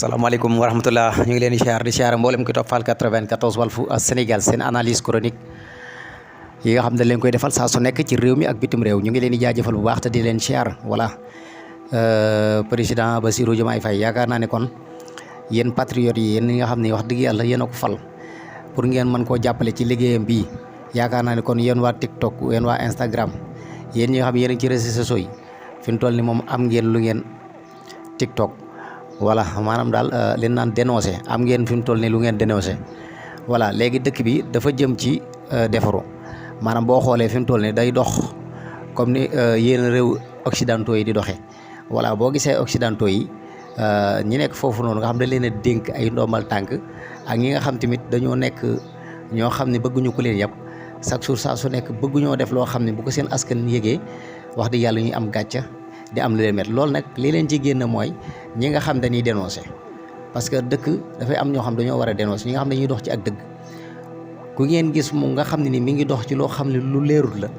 salaamaaleykum wa rahmatullah ñu ngi leen di siyaar mboolem ki toppal 94 Walfu Sénégal seen analyse chronique yi nga xam ne leen koy defal saa su nekk ci réew mi ak bitim réew ñu ngi leen di jaajëfal bu baax te di leen siyaar voilà président Bassirou Diomaye Faye yaakaar naa ne kon yéen patriotes yi yéen ñi nga xam ne wax dëgg yàlla yéen a ko fal pour ngeen mën koo jàppale ci liggéeyam bii yaakaar naa ne kon yéen waa TikTok yéen waa Instagram yéen ñi nga xam ne yéen a ngi ci réseaux sociaux yi fi mu toll ni moom am ngeen lu ngeen TikTok voilà maanaam daal leen naan dénoncé am ngeen fi mu toll nii lu ngeen dénoncé voilà léegi dëkk bi dafa jëm ci defaru maanaam boo xoolee fi mu toll nii day dox comme ni yéen réew occidentaux yi di doxee voilà boo gisee occidentaux yi ñi nekk foofu noonu nga xam ne leen a dénk ay ndombal tànk ak ñi nga xam tamit dañoo nekk ñoo xam ne bëgguñu ko leen yàpp chaque jour saa su nekk bëgguñoo def loo xam ne bu ko seen askan yëgee wax dëgg yàlla ñuy am gàcca di am lu leen met loolu nag li leen ci génn mooy ñi nga xam dañuy dénoncé parce que dëkk dafay am ñoo xam dañoo war a dénoncé ñi nga xam dañuy dox ci ak dëgg ku ngeen gis mu nga xam ne ni mi ngi dox ci loo xam ne lu leerul la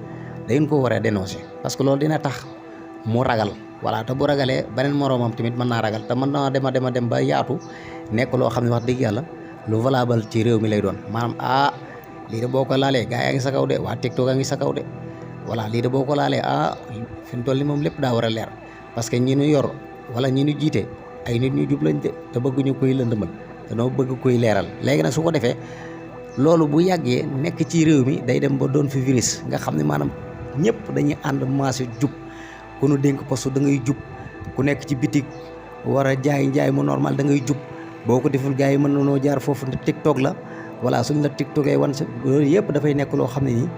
dangeen ko war a dénoncé parce que loolu dina tax mu ragal voilà te bu ragalee beneen moroomam tamit mën naa ragal te mën naa dem ba yaatu nekk loo xam ne wax dëgg yàlla lu valable ci réew mi lay doon maanaam lii de boo ko laalee gaa yaa ngi sa kaw de waa TikTok a ngi sa kaw de voilà lii de boo ko laalee fi mu toll ni moom lépp daa war a leer parce que ñi ñu yor wala ñi ñu jiite ay nit ñu jub lañ de te bëgguñu koy lëndëmal te noo bëgg koy leeral léegi nag su ko defee loolu bu yàggee nekk ci réew mi day dem ba doon fi virus nga xam ne maanaam ñëpp dañuy ànd maase jub ku nu dénk poste da ngay jub ku nekk ci bitik war a jaay mu normal da ngay jub boo ko deful gars yi mën na noo jaar foofu TikTok la voilà suñ la TikTokee wan sa loolu yëpp dafay nekk loo xam ne nii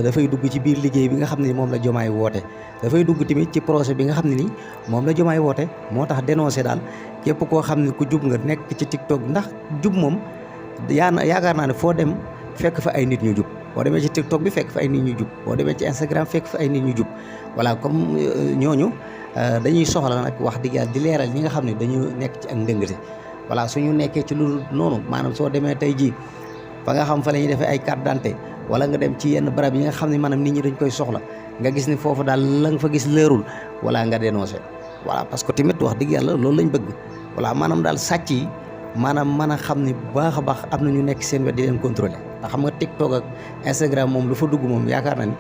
dafay dugg ci biir liggéey bi nga xam ne ni moom la Diomaye woote dafay dugg tamit ci projet bi nga xam ne ni moom la Diomaye woote moo tax dénoncé daal képp koo xam ne ku jub nga nekk ci TikTok ndax jub moom yaakaar naa ne foo dem fekk fa ay nit ñu jub boo demee ci TikTok bi fekk fa ay nit ñu jub boo demee ci Instagram fekk fa ay nit ñu jub voilà comme ñooñu dañuy soxla nag wax dëgg yàlla di leeral ñi nga xam ne dañu nekk ci ak ndëngate voilà suñu nekkee ci lu noonu maanaam soo demee tey jii fa nga xam fa la ñuy defee ay carte d'identité wala nga dem ci yenn barab yi nga xam ne maanaam nit ñi dañ koy soxla nga gis ni foofu daal la nga fa gis leerul wala nga dénoncé voilà parce que tamit wax dëgg yàlla loolu lañ bëgg voilà maanaam daal sàcc yi maanaam mën a xam ne bu baax a baax am na ñu nekk seen wet di leen contrôler ndax xam nga TikTok ak Instagram moom lu fa dugg moom yaakaar naa ni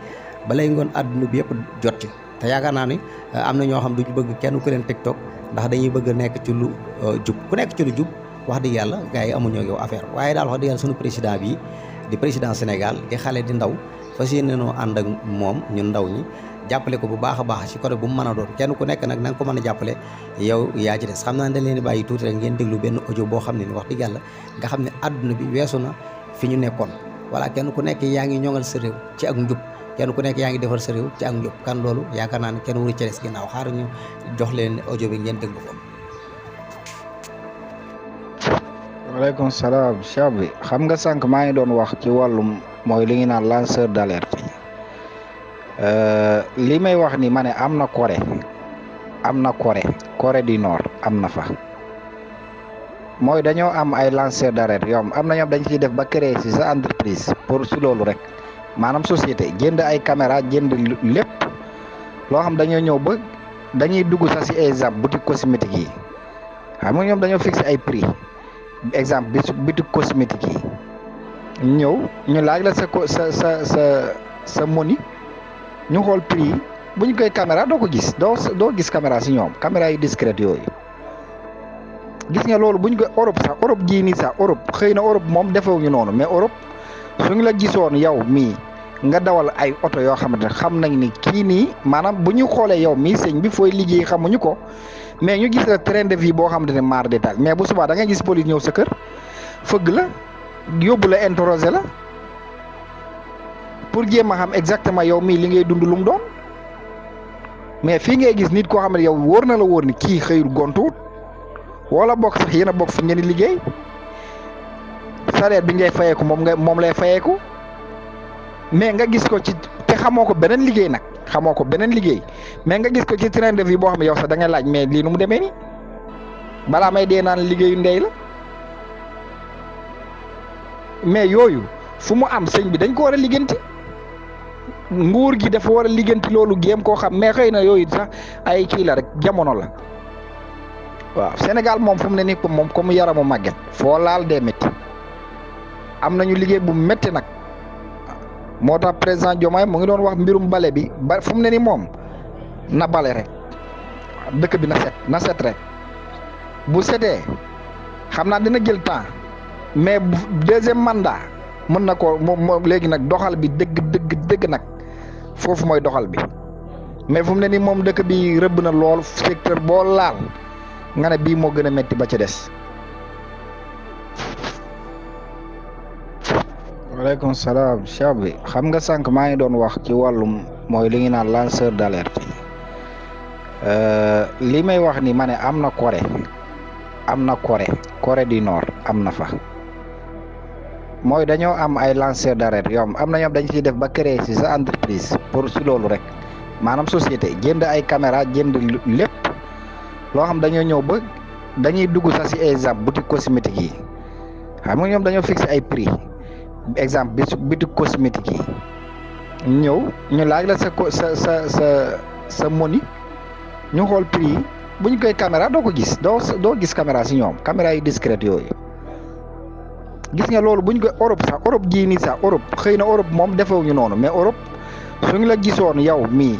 balay ngoon àdduna bi yëpp jot ci te yaakaar naa ni am na ñoo xam duñu bëgg kenn ku leen TikTok ndax dañuy bëgg a nekk ci lu jub ku nekk ci lu jub wax dëgg yàlla gars yi amuñoo yow affaire waaye daal wax dëgg yàlla sunu président bi di président Sénégal di xale di ndaw fas yéene noo ànd ak moom ñun ndaw ñi jàppale ko bu baax a baax ci côté bu mu mën a doon kenn ku nekk nag na nga ko mën a jàppale yow yaa ci des xam naa ne dañ leen di bàyyi tuuti rek ngeen déglu benn audio boo xam ne ni wax dëgg yàlla nga xam ne àdduna bi weesu na fi ñu nekkoon voilà kenn ku nekk yaa ngi ñoŋal sa réew ci ak njub kenn ku nekk yaa ngi defar sa réew ci ak njub kan loolu yaakaar naa ne kenn wuru ci des ginnaaw xaaral ñu jox leen audio bi ngeen déglu ko. waaleykum salaam Cheikh bi xam nga sànq maa ngi doon wax ci wàllum mooy li ñu naan lanceur d'alerte li may wax ni ma ne am na Corée du Nord am na fa mooy dañoo am ay lanceur d'alerte yoo am na ñoom dañ ciy def ba créer ci sa entreprise pour si loolu rek maanaam société jënd ay caméra jënd lépp loo xam dañoo ñëw ba dañuy dugg sax si exemple boutique cosmétique yi xam nga ñoom dañoo fixé ay prix exemple boutique cosmétique yi ñëw ñu laaj la sa moni ñu xool prix yi bu ñu koy caméra doo ko gis doo gis caméra si ñoom caméra yu discrète yooyu gis nga loolu bu ñu koy Europe gii nii sax Europe xëy na Europe moom defewuñu noonu mais Europe su ñu la gisoon yow mii nga dawal ay oto yoo xamante ne xam nañ ni kii nii maanaam bu ñu xoolee yow mii sëñ bi fooy liggéey xamuñu ko mais ñu gis la train de vie boo xamante ne maar détail mais bu subaa da ngay gis police ñëw sa kër fëgg la yóbbu la interroger la pour jéem a xam exactement yow mii li ngay dund lu mu doon mais fii ngay gis nit koo xam ne yow wóor na la wóor ni kii xëyul gontuwut wala bokk sax yéen a bokk fi ngeen di liggéey salaire bi ngay fayeeku moom lay fayeeku mais nga gis ko ci te xamoo ko beneen liggéey nag mais nga gis ko ci train de vie boo xam ne yow sax da ngay laaj mais lii nu mu demee nii balaa may dee naan liggéeyu ndey la mais yooyu fu mu am sëñ bi dañ ko war a liggéenti nguur gi dafa war a liggéenti loolu géem koo xam mais xëy na yooyu sax ay kii la rek jamono la waaw Sénégal moom fu mu ne nii moom comme yaramu màgget foo laal dee métti am nañu liggéey bu métti nag moo tax président Diomaye mu ngi doon wax mbirum bale bi ba fu mu ne nii moom na bale rek dëkk bi na set rek bu setee xam naa dina jël temps mais deuxième mandat mën na ko moom léegi nag doxal bi dëgg nag foofu mooy doxal bi mais fu mu ne nii moom dëkk bi rëbb na lool secteur boo laal nga ne bii moo gën a métti ba ci des. waaleykum salaam cheikh bi xam nga sànq maa ngi doon wax ci wàllum mooy li ñu naan lanceur d'alerte yi li may wax ni ma ne am na Corée du Nord am na fa mooy dañoo am ay lanceur d'alerte yoom am na ñoom dañ ciy def ba créer ci sa entreprise pour ci loolu rek maanaam société jënd ay caméra jënd lépp loo xam dañoo ñëw ba dañuy dugg sax ci exemple boutique cosmétique yi xam nga ñoom dañoo fixé ay prix exemple boutique cosmétique yi ñëw ñu laaj la sa moni ñu xool prix yi bu ñu koy caméra doo ko gis doo gis caméra ci ñoom caméra yu discrète yooyu gis nga loolu bu ñu koy Europe jii nii sax Europe xëy na Europe moom defewuñu noonu mais Europe su ñu la gisoon yow mii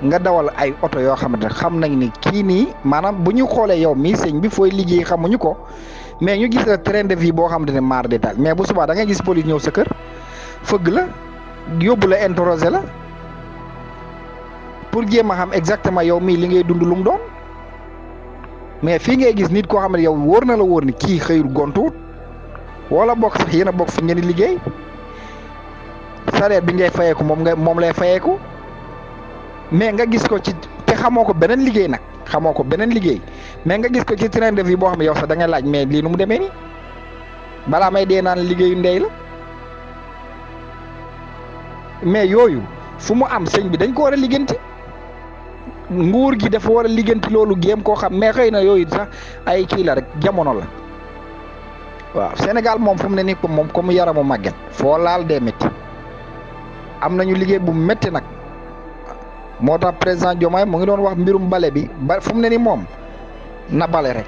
nga dawal ay oto yoo xamante ne xam nañ ni kii nii maanaam bu ñu xoolee yow mii sëñ bi fooy liggéey xamuñu ko mais ñu gis la train de vie boo xamante ne maar détail mais bu subaa da ngay gis police ñëw sa kër fëgg la yóbbu la interroger la pour jéem a xam exactement yow mii li ngay dund lu mu doon mais fii ngay gis nit koo xam ne yow wóor na la wóor ni kii xëyul gontuwut wala bokk sax yéen a bokk fi ngeen di liggéey salaire bi ngay fayeeku moom lay fayeeku mais nga gis ko ci te xamoo ko beneen liggéey nag mais nga gis ko ci train de vie boo xam ne yow sax da ngay laaj mais lii nu mu demee nii balaa may dee naan liggéeyu ndey la mais yooyu fu mu am sëñ bi dañ ko war a ligganti nguur gi dafa war a ligganti loolu géem koo xam mais xëy na yooyu sax ay kii la rek jamono la waaw Sénégal moom fu mu ne nii moom comme yaramu màgget foo laal dee métti am nañu liggéey bu métti nag moo tax président Diomaye mu ngi doon wax mbirum bale bi ba fu mu ne nii moom na bale rek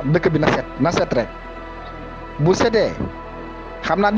dëkk bi na set rek bu setee xam naa